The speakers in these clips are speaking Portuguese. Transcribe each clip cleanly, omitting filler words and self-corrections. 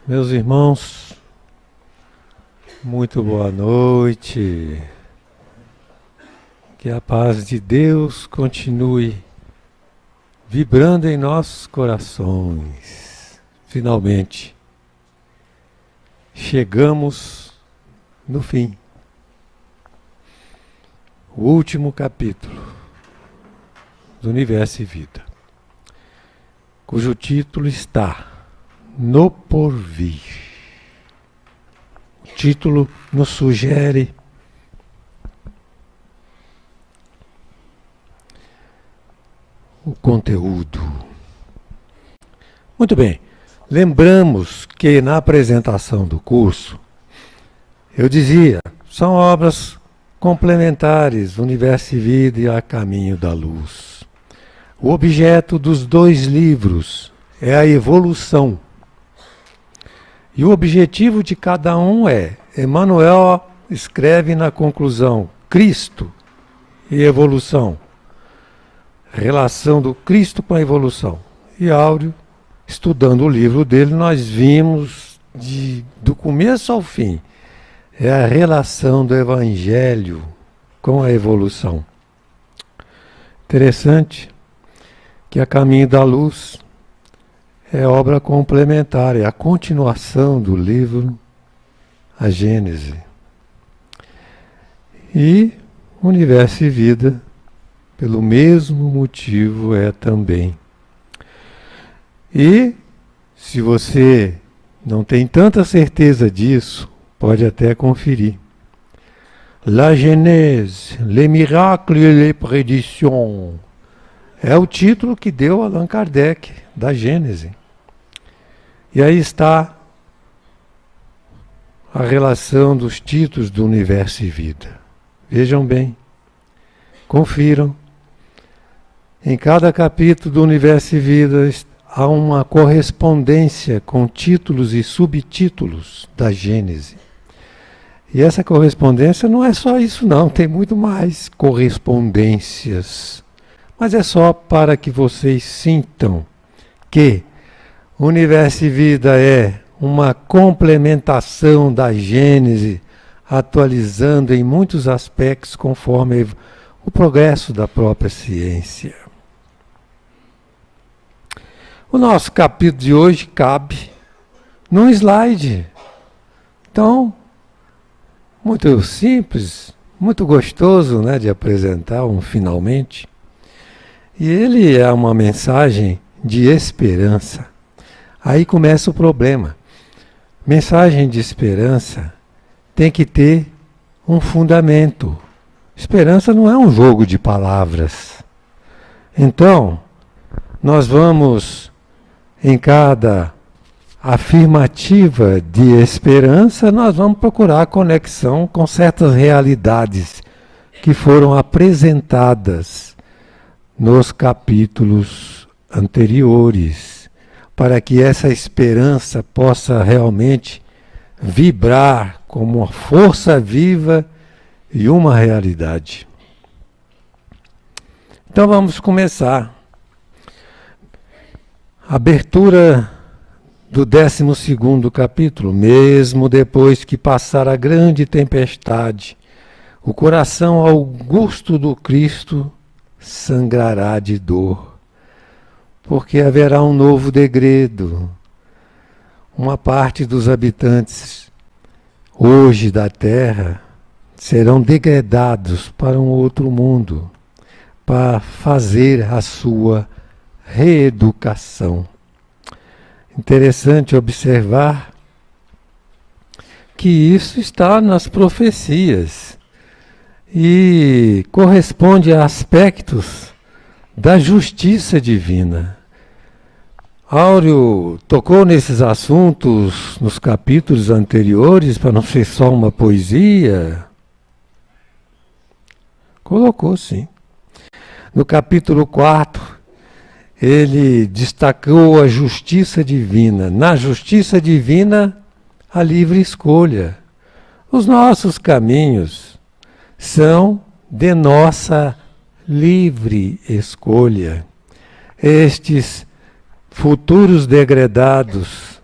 Meus irmãos, muito boa noite. Que a paz de Deus continue vibrando em nossos corações. Finalmente, chegamos no fim. O último capítulo do Universo e Vida, cujo título está No Porvir. O título nos sugere o conteúdo. Muito bem, lembramos que na apresentação do curso, eu dizia, são obras complementares, Universo e Vida e A Caminho da Luz. O objeto dos dois livros é a evolução. E o objetivo de cada um é, Emmanuel escreve na conclusão, Cristo e evolução. Relação do Cristo com a evolução. E Áureo, estudando o livro dele, nós vimos do começo ao fim, é a relação do Evangelho com a evolução. Interessante que A Caminho da Luz é obra complementar, é a continuação do livro A Gênese. E Universo e Vida, pelo mesmo motivo, é também. E, se você não tem tanta certeza disso, pode até conferir. La Genèse, les miracles et les prédictions. É o título que deu Allan Kardec, da Gênese. E aí está a relação dos títulos do Universo e Vida. Vejam bem, confiram. Em cada capítulo do Universo e Vida há uma correspondência com títulos e subtítulos da Gênese. E essa correspondência não é só isso não, tem muito mais correspondências. Mas é só para que vocês sintam que Universo e Vida é uma complementação da Gênese, atualizando em muitos aspectos conforme o progresso da própria ciência. O nosso capítulo de hoje cabe num slide. Então, muito simples, muito gostoso, né, de apresentar finalmente. E ele é uma mensagem de esperança. Aí começa o problema. Mensagem de esperança tem que ter um fundamento. Esperança não é um jogo de palavras. Então, nós vamos, em cada afirmativa de esperança, nós vamos procurar conexão com certas realidades que foram apresentadas nos capítulos anteriores, para que essa esperança possa realmente vibrar como uma força viva e uma realidade. Então vamos começar. Abertura do 12º capítulo. Mesmo depois que passar a grande tempestade, o coração augusto do Cristo sangrará de dor, porque haverá um novo degredo. Uma parte dos habitantes hoje da Terra serão degredados para um outro mundo, para fazer a sua reeducação. Interessante observar que isso está nas profecias e corresponde a aspectos da justiça divina. Áureo tocou nesses assuntos nos capítulos anteriores, para não ser só uma poesia. Colocou, sim. No capítulo 4, ele destacou a justiça divina. Na justiça divina, a livre escolha. Os nossos caminhos são de nossa livre escolha. Estes futuros degredados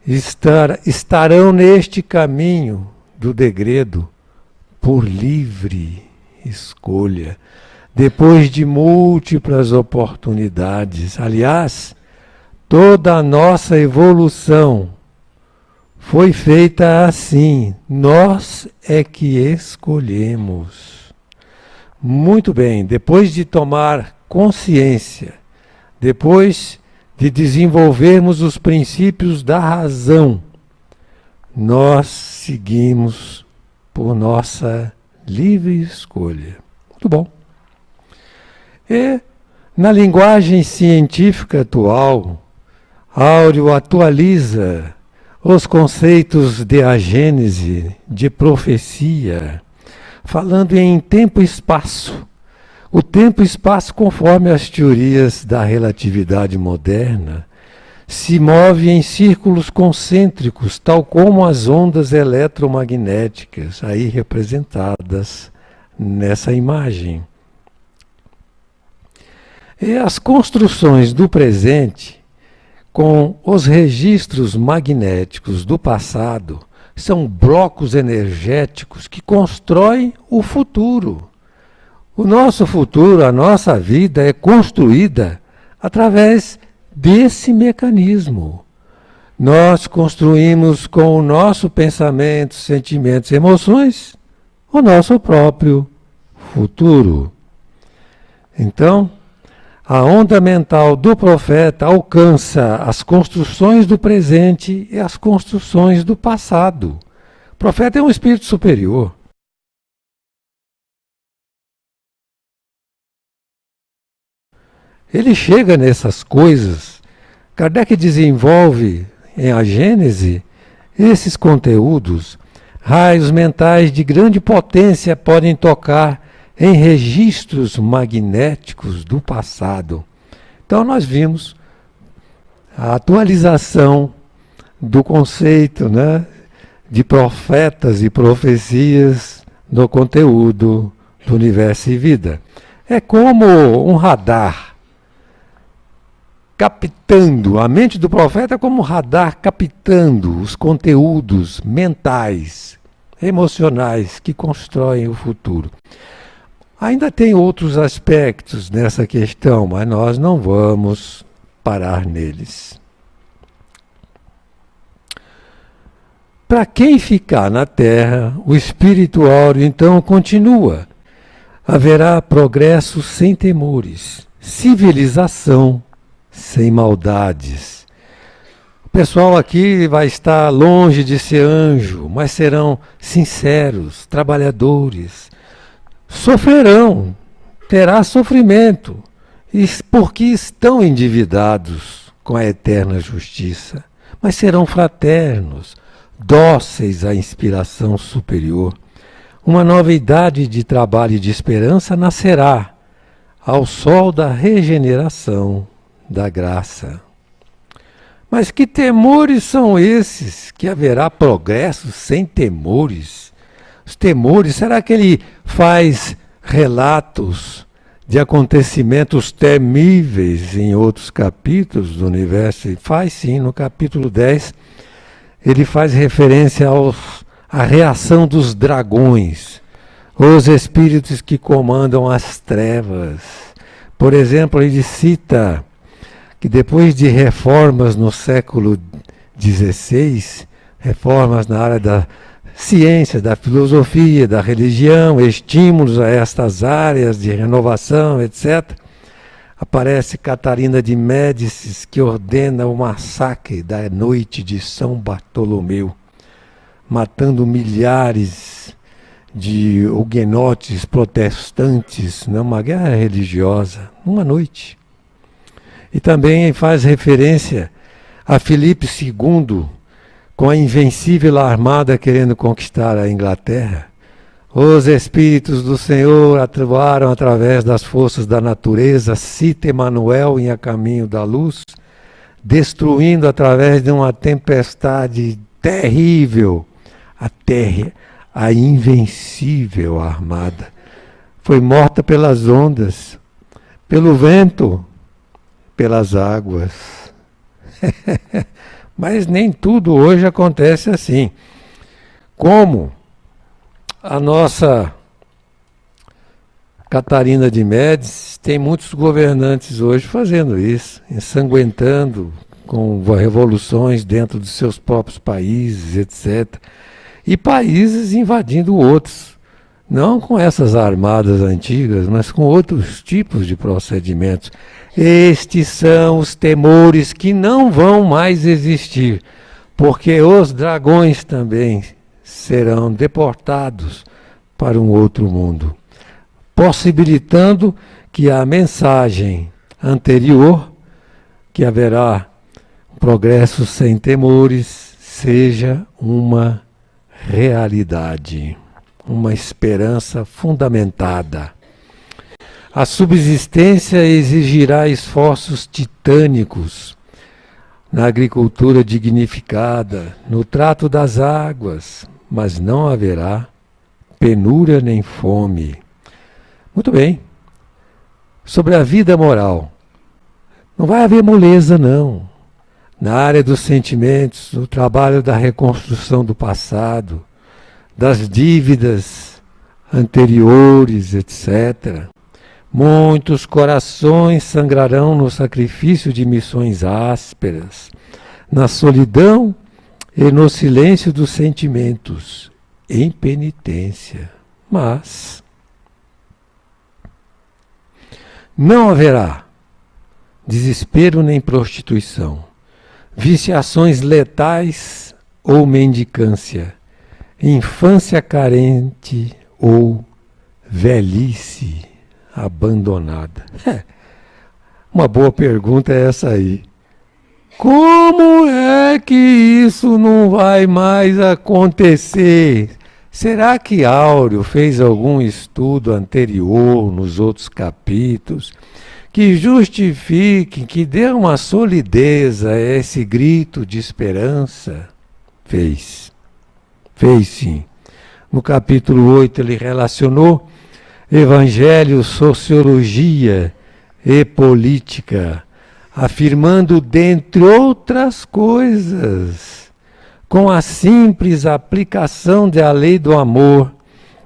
estarão neste caminho do degredo por livre escolha, depois de múltiplas oportunidades. Aliás, toda a nossa evolução foi feita assim. Nós é que escolhemos. Muito bem, depois de tomar consciência, depois de desenvolvermos os princípios da razão, nós seguimos por nossa livre escolha. Muito bom. E, na linguagem científica atual, Áureo atualiza os conceitos de agênese, de profecia, falando em tempo e espaço. O tempo e espaço, conforme as teorias da relatividade moderna, se move em círculos concêntricos, tal como as ondas eletromagnéticas, aí representadas nessa imagem. E as construções do presente, com os registros magnéticos do passado, são blocos energéticos que constroem o futuro. O nosso futuro, a nossa vida é construída através desse mecanismo. Nós construímos com o nosso pensamento, sentimentos e emoções o nosso próprio futuro. Então, a onda mental do profeta alcança as construções do presente e as construções do passado. O profeta é um espírito superior. Ele chega nessas coisas. Kardec desenvolve em A Gênese esses conteúdos. Raios mentais de grande potência podem tocar em registros magnéticos do passado. Então nós vimos a atualização do conceito, né, de profetas e profecias no conteúdo do Universo e Vida. É como um radar captando, a mente do profeta é como um radar captando os conteúdos mentais, emocionais que constroem o futuro. Ainda tem outros aspectos nessa questão, mas nós não vamos parar neles. Para quem ficar na Terra, o espírito áureo então continua. Haverá progresso sem temores, civilização sem maldades. O pessoal aqui vai estar longe de ser anjo, mas serão sinceros, trabalhadores. Sofrerão, terá sofrimento, porque estão endividados com a eterna justiça, mas serão fraternos, dóceis à inspiração superior. Uma nova idade de trabalho e de esperança nascerá ao sol da regeneração, da graça. Mas que temores são esses? Que haverá progresso sem temores? Os temores, será que ele faz relatos de acontecimentos temíveis em outros capítulos do universo? E faz sim, no capítulo 10, ele faz referência à reação dos dragões, os espíritos que comandam as trevas. Por exemplo, ele cita que depois de reformas no século XVI, reformas na área da ciência, da filosofia, da religião, estímulos a estas áreas de renovação, etc., aparece Catarina de Médicis, que ordena o massacre da noite de São Bartolomeu, matando milhares de huguenotes protestantes numa guerra religiosa, numa noite. E também faz referência a Filipe II, com a invencível armada querendo conquistar a Inglaterra. Os espíritos do Senhor atuaram através das forças da natureza, cita Emmanuel em A Caminho da Luz, destruindo através de uma tempestade terrível a invencível armada. Foi morta pelas ondas, pelo vento, pelas águas. Mas nem tudo hoje acontece assim. Como a nossa Catarina de Médici, tem muitos governantes hoje fazendo isso, ensanguentando com revoluções dentro dos seus próprios países, etc. E países invadindo outros. Não com essas armadas antigas, mas com outros tipos de procedimentos. Estes são os temores que não vão mais existir, porque os dragões também serão deportados para um outro mundo, possibilitando que a mensagem anterior, que haverá um progresso sem temores, seja uma realidade, uma esperança fundamentada. A subsistência exigirá esforços titânicos na agricultura dignificada, no trato das águas, mas não haverá penúria nem fome. Muito bem. Sobre a vida moral, não vai haver moleza, não. Na área dos sentimentos, no trabalho da reconstrução do passado, das dívidas anteriores, etc. Muitos corações sangrarão no sacrifício de missões ásperas, na solidão e no silêncio dos sentimentos, em penitência. Mas não haverá desespero nem prostituição, viciações letais ou mendicância, infância carente ou velhice abandonada. Uma boa pergunta é essa aí. Como é que isso não vai mais acontecer? Será que Áureo fez algum estudo anterior nos outros capítulos que justifique, que dê uma solidez a esse grito de esperança? Fez. Fez sim. No capítulo 8 ele relacionou Evangelho, Sociologia e Política, afirmando, dentre outras coisas, com a simples aplicação da lei do amor,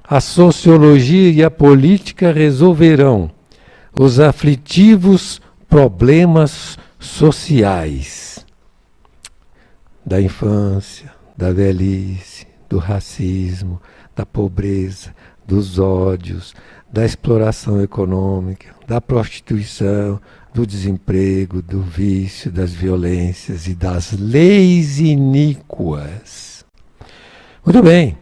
a sociologia e a política resolverão os aflitivos problemas sociais da infância, da velhice, do racismo, da pobreza, dos ódios, da exploração econômica, da prostituição, do desemprego, do vício, das violências e das leis iníquas. Muito bem.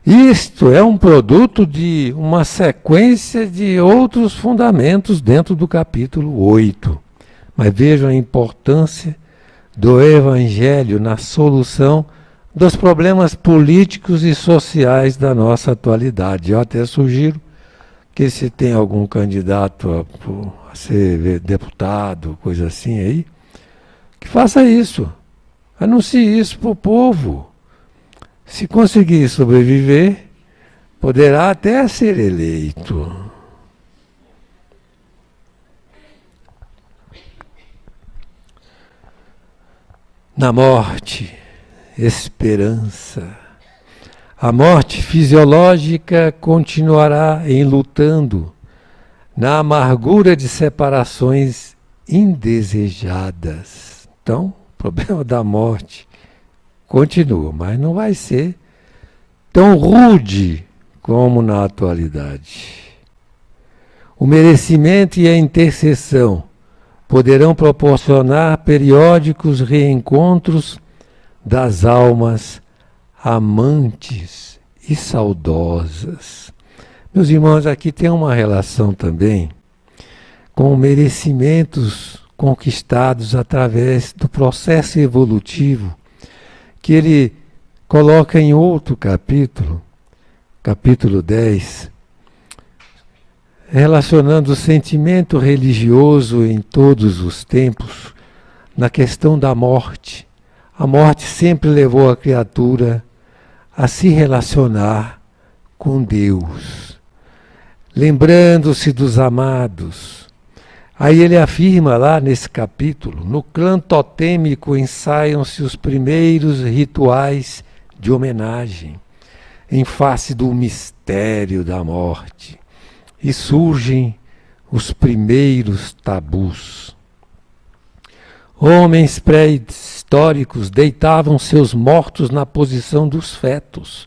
Isto é um produto de uma sequência de outros fundamentos dentro do capítulo 8. Mas vejam a importância do Evangelho na solução dos problemas políticos e sociais da nossa atualidade. Eu até sugiro que se tem algum candidato a ser deputado, coisa assim aí, que faça isso. Anuncie isso para o povo. Se conseguir sobreviver, poderá até ser eleito. Na morte, esperança. A morte fisiológica continuará enlutando na amargura de separações indesejadas. Então, o problema da morte continua, mas não vai ser tão rude como na atualidade. O merecimento e a intercessão poderão proporcionar periódicos reencontros das almas amantes e saudosas. Meus irmãos, aqui tem uma relação também com merecimentos conquistados através do processo evolutivo que ele coloca em outro capítulo, capítulo 10, relacionando o sentimento religioso em todos os tempos na questão da morte. A morte sempre levou a criatura a se relacionar com Deus, lembrando-se dos amados, Aí ele afirma lá nesse capítulo: no clã totêmico ensaiam-se os primeiros rituais de homenagem em face do mistério da morte e surgem os primeiros tabus. Homens pré-históricos deitavam seus mortos na posição dos fetos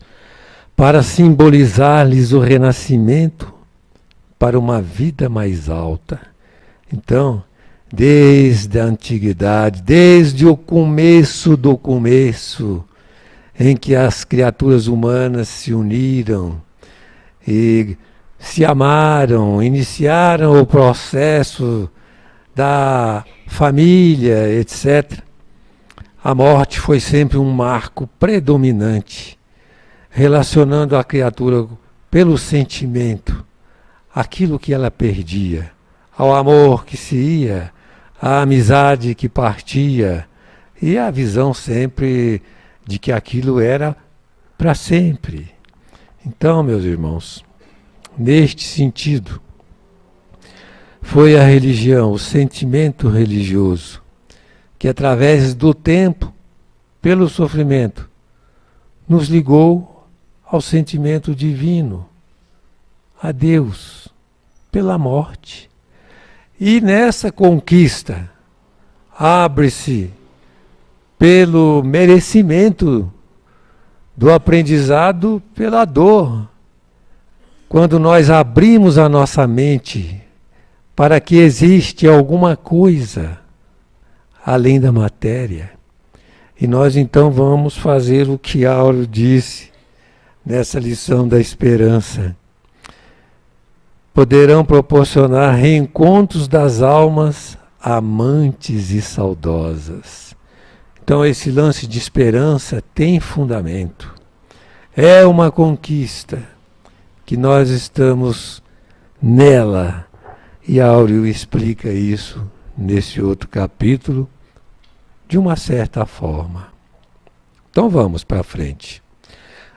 para simbolizar-lhes o renascimento para uma vida mais alta. Então, desde a antiguidade, desde o começo do começo, em que as criaturas humanas se uniram e se amaram, iniciaram o processo da família, etc. A morte foi sempre um marco predominante, relacionando a criatura pelo sentimento, aquilo que ela perdia, ao amor que se ia, à amizade que partia, e a visão sempre de que aquilo era para sempre. Então, meus irmãos, neste sentido, foi a religião, o sentimento religioso, que através do tempo, pelo sofrimento, nos ligou ao sentimento divino, a Deus, pela morte. E nessa conquista, abre-se pelo merecimento do aprendizado pela dor. Quando nós abrimos a nossa mente para que existe alguma coisa além da matéria, e nós então vamos fazer o que Áureo disse nessa lição da esperança. Poderão proporcionar reencontros das almas amantes e saudosas. Então esse lance de esperança tem fundamento. É uma conquista que nós estamos nela. E Áureo explica isso nesse outro capítulo de uma certa forma. Então vamos para frente.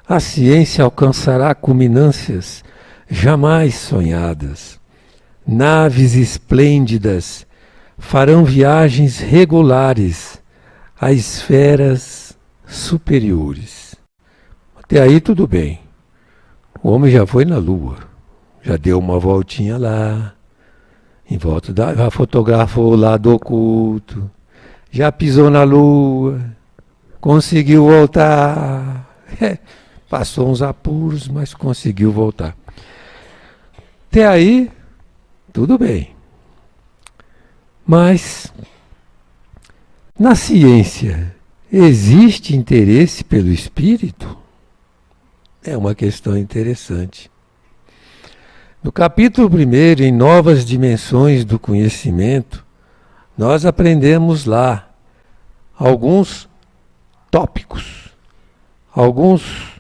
A ciência alcançará culminâncias jamais sonhadas. Naves esplêndidas farão viagens regulares a esferas superiores. Até aí tudo bem. O homem já foi na Lua, já deu uma voltinha lá, em volta já fotografou o lado oculto, já pisou na Lua, conseguiu voltar. Passou uns apuros, mas conseguiu voltar. Até aí, tudo bem. Mas, na ciência, existe interesse pelo espírito? É uma questão interessante. No capítulo 1, em Novas Dimensões do Conhecimento, nós aprendemos lá alguns tópicos, alguns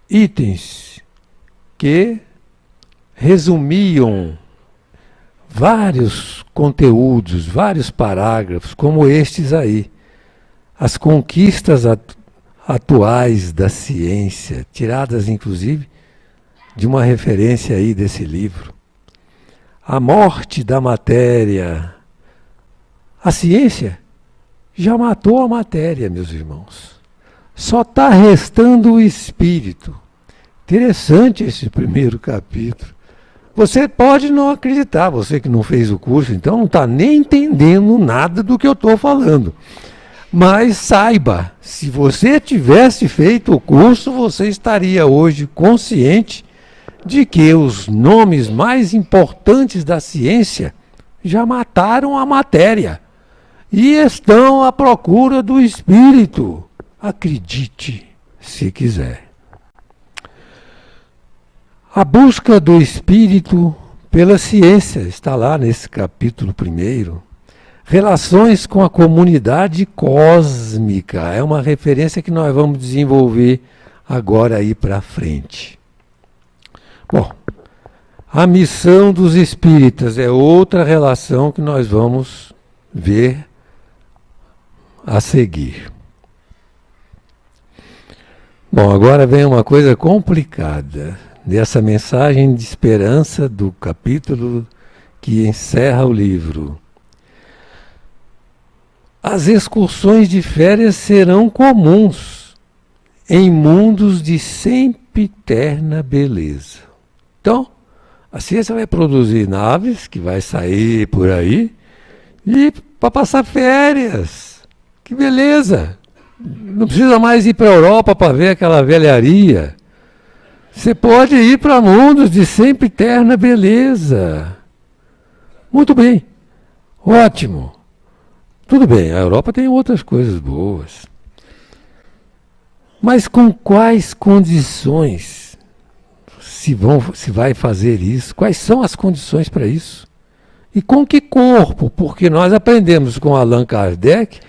itens que resumiam vários conteúdos, vários parágrafos, como estes aí. As conquistas atuais da ciência, tiradas inclusive de uma referência aí desse livro. A morte da matéria. A ciência já matou a matéria, meus irmãos. Só está restando o espírito. Interessante esse primeiro capítulo. Você pode não acreditar, você que não fez o curso, então não está nem entendendo nada do que eu estou falando. Mas saiba, se você tivesse feito o curso, você estaria hoje consciente de que os nomes mais importantes da ciência já mataram a matéria e estão à procura do espírito. Acredite, se quiser. A busca do espírito pela ciência está lá nesse capítulo 1. Relações com a comunidade cósmica. É uma referência que nós vamos desenvolver agora aí para frente. Bom, a missão dos espíritas é outra relação que nós vamos ver a seguir. Bom, agora vem uma coisa complicada dessa mensagem de esperança do capítulo que encerra o livro. As excursões de férias serão comuns em mundos de sempiterna beleza. Então, a ciência vai produzir naves que vai sair por aí e para passar férias. Que beleza! Não precisa mais ir para a Europa para ver aquela velharia. Você pode ir para mundos de sempiterna beleza. Muito bem. Ótimo. Tudo bem, a Europa tem outras coisas boas. Mas com quais condições se vai fazer isso? Quais são as condições para isso? E com que corpo? Porque nós aprendemos com Allan Kardec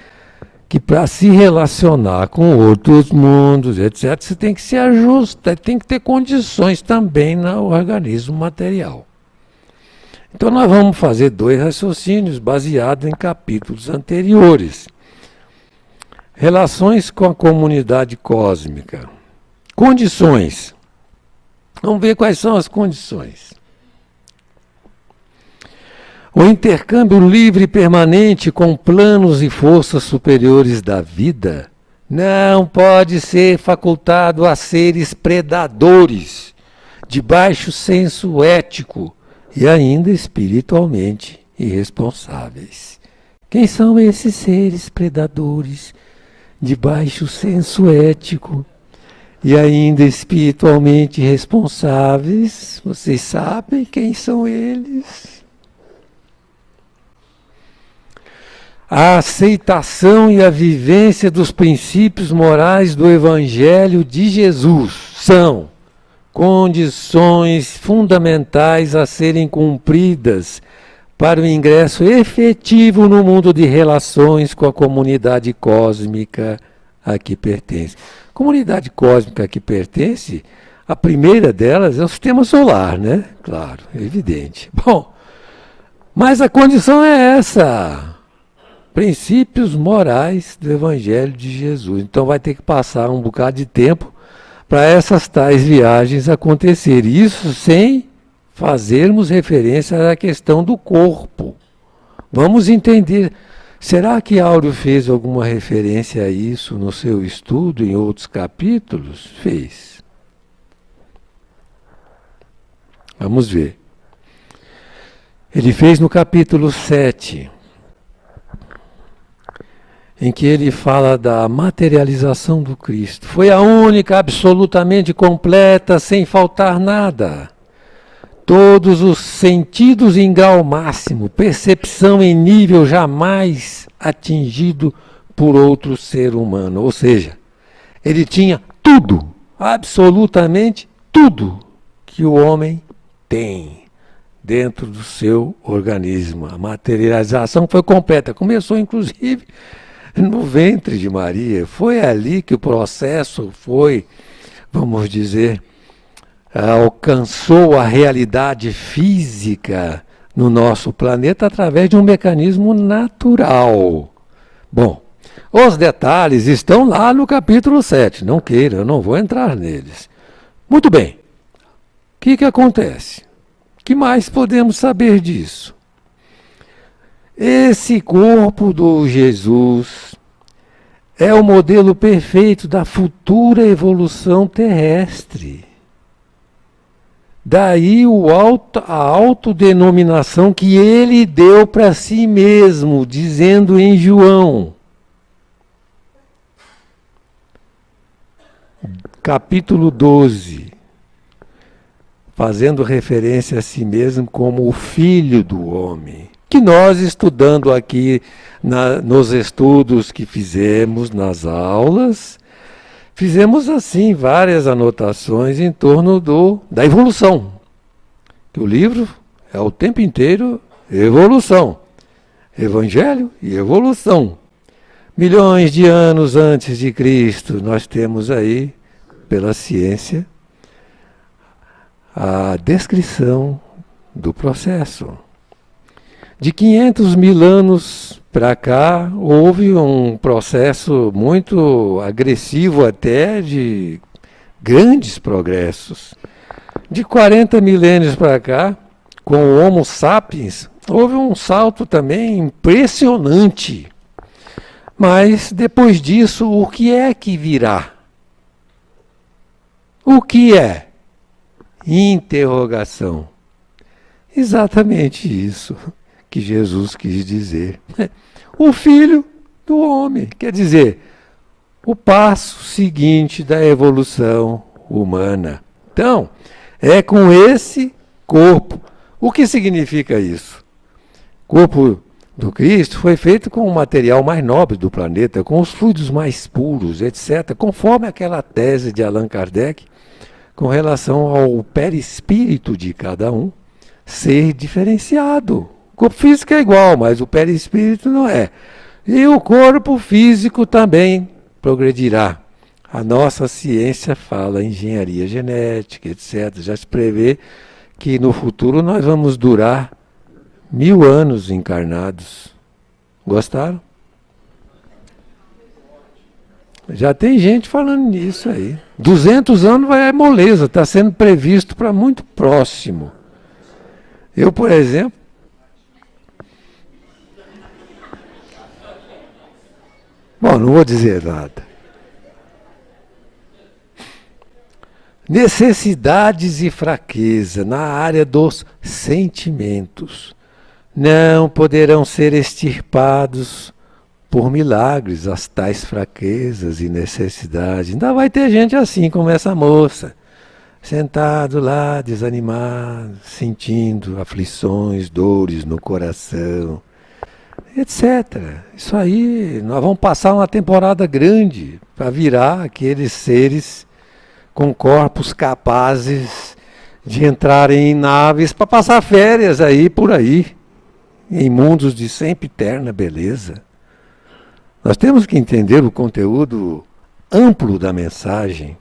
que para se relacionar com outros mundos, etc., você tem que se ajustar, tem que ter condições também no organismo material. Então nós vamos fazer 2 raciocínios baseados em capítulos anteriores. Relações com a comunidade cósmica. Condições. Vamos ver quais são as condições. O intercâmbio livre e permanente com planos e forças superiores da vida não pode ser facultado a seres predadores, de baixo senso ético e ainda espiritualmente irresponsáveis. Quem são esses seres predadores, de baixo senso ético e ainda espiritualmente irresponsáveis? Vocês sabem quem são eles? A aceitação e a vivência dos princípios morais do Evangelho de Jesus são condições fundamentais a serem cumpridas para o ingresso efetivo no mundo de relações com a comunidade cósmica a que pertence. Comunidade cósmica a que pertence, a primeira delas é o sistema solar, né? Claro, é evidente. Bom, mas a condição é essa. Princípios morais do Evangelho de Jesus. Então vai ter que passar um bocado de tempo para essas tais viagens acontecerem. Isso sem fazermos referência à questão do corpo. Vamos entender. Será que Áureo fez alguma referência a isso no seu estudo, em outros capítulos? Fez. Vamos ver. Ele fez no capítulo 7. Em que ele fala da materialização do Cristo. Foi a única, absolutamente completa, sem faltar nada. Todos os sentidos em grau máximo, percepção em nível jamais atingido por outro ser humano. Ou seja, ele tinha tudo, absolutamente tudo que o homem tem dentro do seu organismo. A materialização foi completa. Começou, inclusive, no ventre de Maria. Foi ali que o processo foi, vamos dizer, alcançou a realidade física no nosso planeta através de um mecanismo natural. Bom, os detalhes estão lá no capítulo 7. Não queira, eu não vou entrar neles. Muito bem. O que acontece? O que mais podemos saber disso? Esse corpo do Jesus é o modelo perfeito da futura evolução terrestre. Daí a autodenominação que ele deu para si mesmo, dizendo em João, capítulo 12, fazendo referência a si mesmo como o Filho do Homem. Que nós, estudando aqui nos estudos que fizemos nas aulas, fizemos assim várias anotações em torno da evolução. Que o livro é o tempo inteiro evolução. Evangelho e evolução. Milhões de anos antes de Cristo, nós temos aí, pela ciência, a descrição do processo. De 500 mil anos para cá, houve um processo muito agressivo até de grandes progressos. De 40 milênios para cá, com o Homo sapiens, houve um salto também impressionante. Mas depois disso, o que é que virá? O que é? Interrogação. Exatamente isso que Jesus quis dizer. O Filho do Homem, quer dizer, o passo seguinte da evolução humana. Então, é com esse corpo. O que significa isso? O corpo do Cristo foi feito com o material mais nobre do planeta, com os fluidos mais puros, etc., conforme aquela tese de Allan Kardec, com relação ao perispírito de cada um ser diferenciado. O corpo físico é igual, mas o perispírito não é. E o corpo físico também progredirá. A nossa ciência fala em engenharia genética, etc. Já se prevê que no futuro nós vamos durar 1000 anos encarnados. Gostaram? Já tem gente falando nisso aí. 200 anos é moleza, está sendo previsto para muito próximo. Eu, por exemplo, bom, não vou dizer nada. Necessidades e fraqueza na área dos sentimentos não poderão ser extirpados por milagres as tais fraquezas e necessidades. Ainda vai ter gente assim como essa moça, sentado lá, desanimado, sentindo aflições, dores no coração, etc. Isso aí, nós vamos passar uma temporada grande para virar aqueles seres com corpos capazes de entrarem em naves para passar férias aí por aí, em mundos de sempre eterna beleza. Nós temos que entender o conteúdo amplo da mensagem.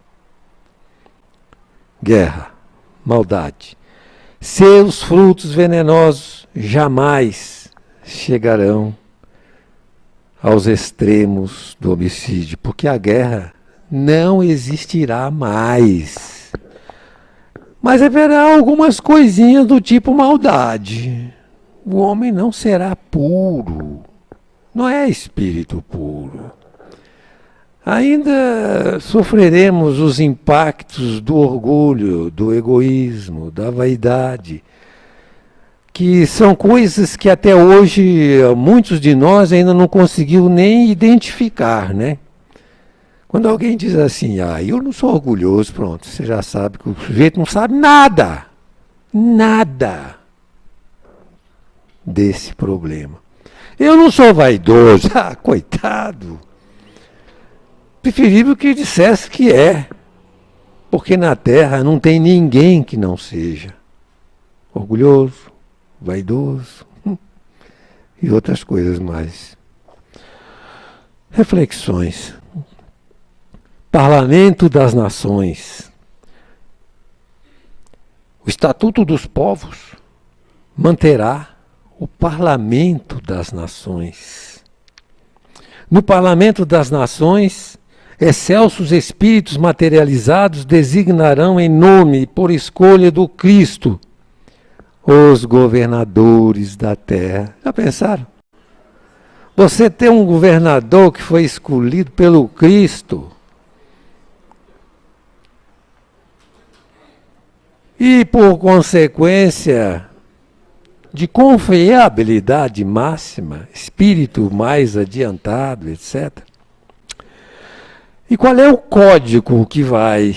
Guerra, maldade. Seus frutos venenosos jamais chegarão aos extremos do homicídio, porque a guerra não existirá mais. Mas haverá algumas coisinhas do tipo maldade. O homem não será puro. Não é espírito puro. Ainda sofreremos os impactos do orgulho, do egoísmo, da vaidade, que são coisas que até hoje muitos de nós ainda não conseguiu nem identificar, né? Quando alguém diz assim, eu não sou orgulhoso, pronto, você já sabe que o sujeito não sabe nada, nada desse problema. Eu não sou vaidoso, coitado. Preferível que dissesse que é, porque na Terra não tem ninguém que não seja orgulhoso, vaidoso e outras coisas mais. Reflexões. Parlamento das Nações. O Estatuto dos Povos manterá o Parlamento das Nações. No Parlamento das Nações, excelsos espíritos materializados designarão em nome e por escolha do Cristo os governadores da terra. Já pensaram? Você tem um governador que foi escolhido pelo Cristo. E, por consequência de confiabilidade máxima, espírito mais adiantado, etc. E qual é o código que vai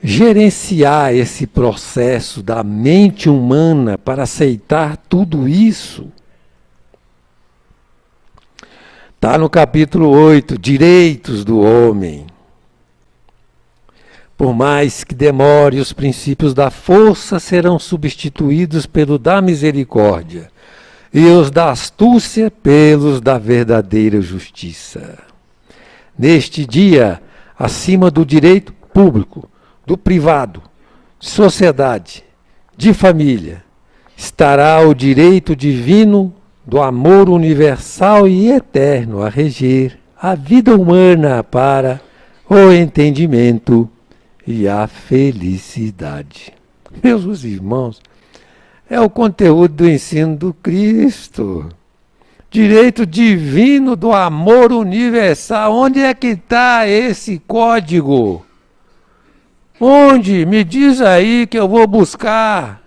gerenciar esse processo da mente humana para aceitar tudo isso? Está no capítulo 8, Direitos do Homem. Por mais que demore, os princípios da força serão substituídos pelo da misericórdia, e os da astúcia pelos da verdadeira justiça. Neste dia, acima do direito público, do privado, de sociedade, de família, estará o direito divino do amor universal e eterno a reger a vida humana para o entendimento e a felicidade. Meus irmãos, É o conteúdo do ensino do Cristo. Direito divino do amor universal. Onde é que está esse código? Onde? Me diz aí que eu vou buscar.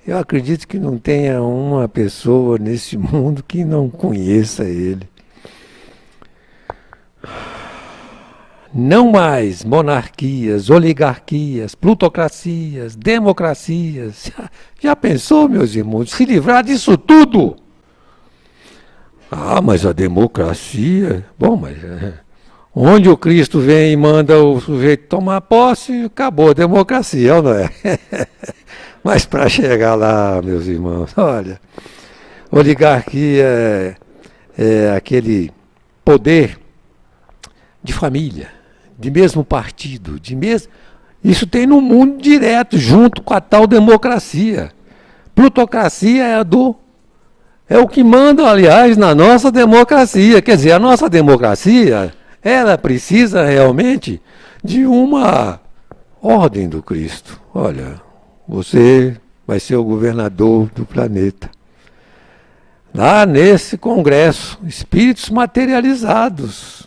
Eu acredito que não tenha uma pessoa nesse mundo que não conheça ele. Não mais monarquias, oligarquias, plutocracias, democracias. Já pensou, meus irmãos, se livrar disso tudo? Ah, mas a democracia... Bom, mas onde o Cristo vem e manda o sujeito tomar posse, acabou a democracia, não é? Mas para chegar lá, meus irmãos, olha, oligarquia é aquele poder de família, de mesmo partido, isso tem no mundo direto, junto com a tal democracia. Plutocracia é o que manda, aliás, na nossa democracia. Quer dizer, a nossa democracia, ela precisa realmente de uma ordem do Cristo. Olha, você vai ser o governador do planeta. Lá nesse congresso, espíritos materializados.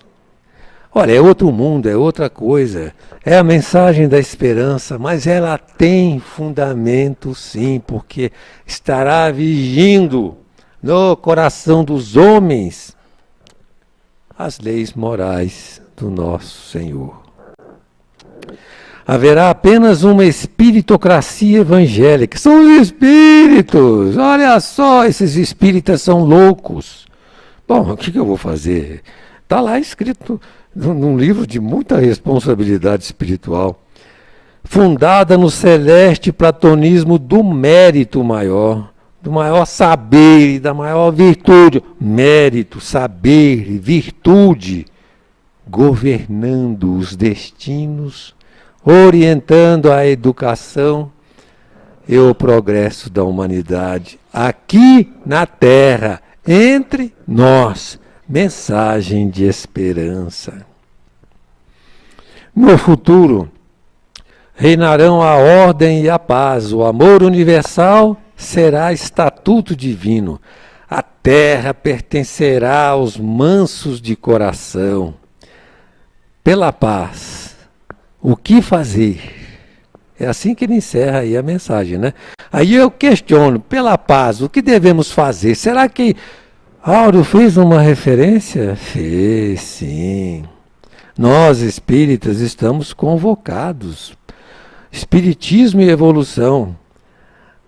Olha, é outro mundo, é outra coisa. É a mensagem da esperança, mas ela tem fundamento sim, porque estará vigindo no coração dos homens as leis morais do nosso Senhor. Haverá apenas uma espiritocracia evangélica. São os espíritos! Olha só, esses espíritas são loucos. Bom, o que eu vou fazer? Está lá escrito num livro de muita responsabilidade espiritual. Fundada no celeste platonismo do mérito maior, do maior saber e da maior virtude. Mérito, saber e virtude, governando os destinos, orientando a educação e o progresso da humanidade. Aqui na Terra, entre nós, mensagem de esperança. No futuro, reinarão a ordem e a paz, o amor universal será estatuto divino, a terra pertencerá aos mansos de coração. Pela paz, o que fazer? É assim que ele encerra aí a mensagem, né? Aí eu questiono, pela paz, o que devemos fazer? Será que Áureo fez uma referência? Fez, sim. Nós, espíritas, estamos convocados. Espiritismo e evolução.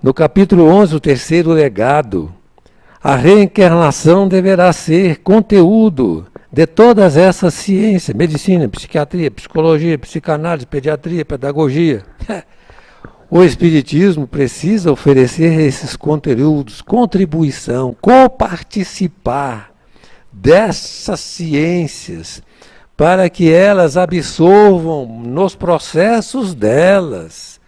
No capítulo 11, o terceiro legado. A reencarnação deverá ser conteúdo de todas essas ciências, medicina, psiquiatria, psicologia, psicanálise, pediatria, pedagogia. O Espiritismo precisa oferecer esses conteúdos, contribuição, coparticipar dessas ciências, para que elas absorvam nos processos delas.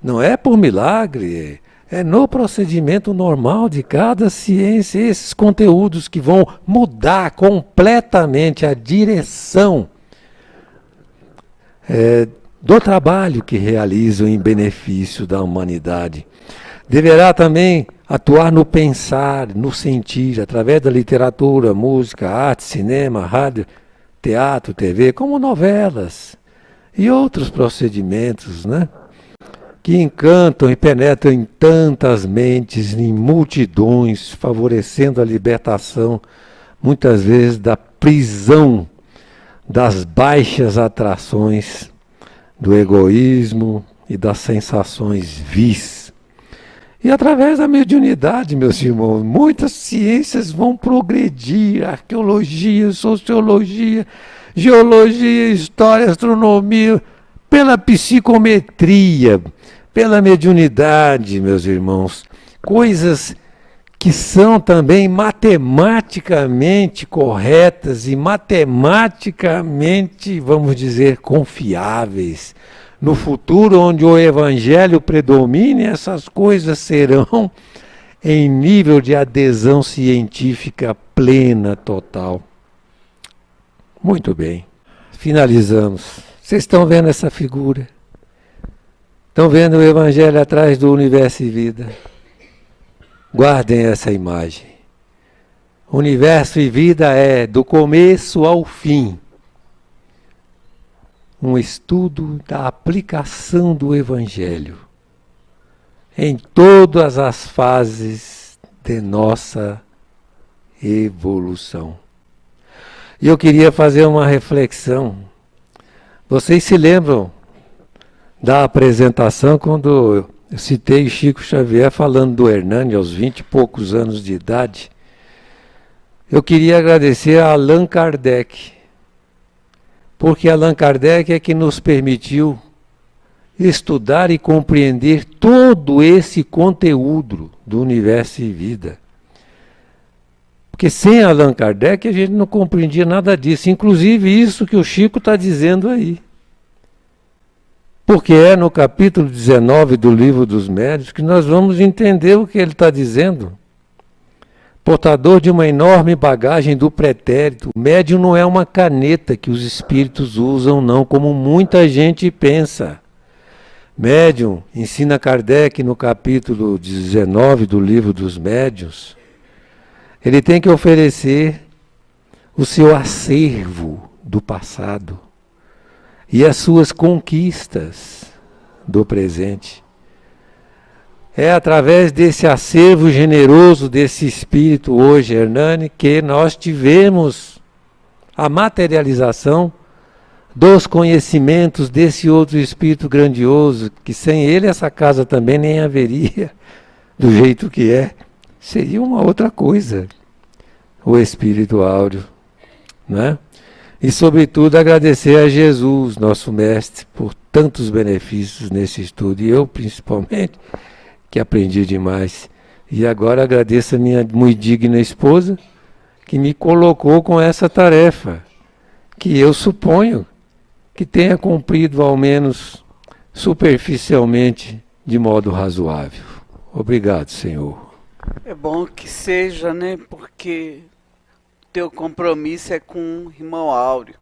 Não é por milagre, é no procedimento normal de cada ciência, esses conteúdos que vão mudar completamente a direção do trabalho que realizam em benefício da humanidade. Deverá também atuar no pensar, no sentir, através da literatura, música, arte, cinema, rádio, teatro, TV, como novelas e outros procedimentos, né? Que encantam e penetram em tantas mentes, em multidões, favorecendo a libertação, muitas vezes, da prisão, das baixas atrações, do egoísmo e das sensações vis. E através da mediunidade, meus irmãos, muitas ciências vão progredir, arqueologia, sociologia, geologia, história, astronomia, pela psicometria, pela mediunidade, meus irmãos, coisas que são também matematicamente corretas e matematicamente, vamos dizer, confiáveis. No futuro, onde o Evangelho predomine, essas coisas serão em nível de adesão científica plena, total. Muito bem, finalizamos. Vocês estão vendo essa figura? Estão vendo o Evangelho atrás do Universo e Vida? Guardem essa imagem. Universo e Vida é, do começo ao fim, um estudo da aplicação do Evangelho em todas as fases de nossa evolução. E eu queria fazer uma reflexão. Vocês se lembram da apresentação quando eu citei Chico Xavier falando do Hernani aos 20 e poucos anos de idade? Eu queria agradecer a Allan Kardec, porque Allan Kardec é que nos permitiu estudar e compreender todo esse conteúdo do Universo e Vida. Porque sem Allan Kardec a gente não compreendia nada disso, inclusive isso que o Chico está dizendo aí. Porque é no capítulo 19 do Livro dos Médiuns que nós vamos entender o que ele está dizendo. Portador de uma enorme bagagem do pretérito, o médium não é uma caneta que os espíritos usam, não, como muita gente pensa. Médium, ensina Kardec no capítulo 19 do Livro dos Médiuns, ele tem que oferecer o seu acervo do passado e as suas conquistas do presente. É através desse acervo generoso desse espírito hoje, Hernani, que nós tivemos a materialização dos conhecimentos desse outro espírito grandioso, que sem ele essa casa também nem haveria do jeito que é. Seria uma outra coisa, o espírito áureo, né? E sobretudo agradecer a Jesus, nosso mestre, por tantos benefícios nesse estudo, e eu principalmente, que aprendi demais. E agora agradeço a minha muito digna esposa, que me colocou com essa tarefa, que eu suponho que tenha cumprido ao menos superficialmente de modo razoável. Obrigado, Senhor. É bom que seja, né? Porque teu compromisso é com o irmão Áureo.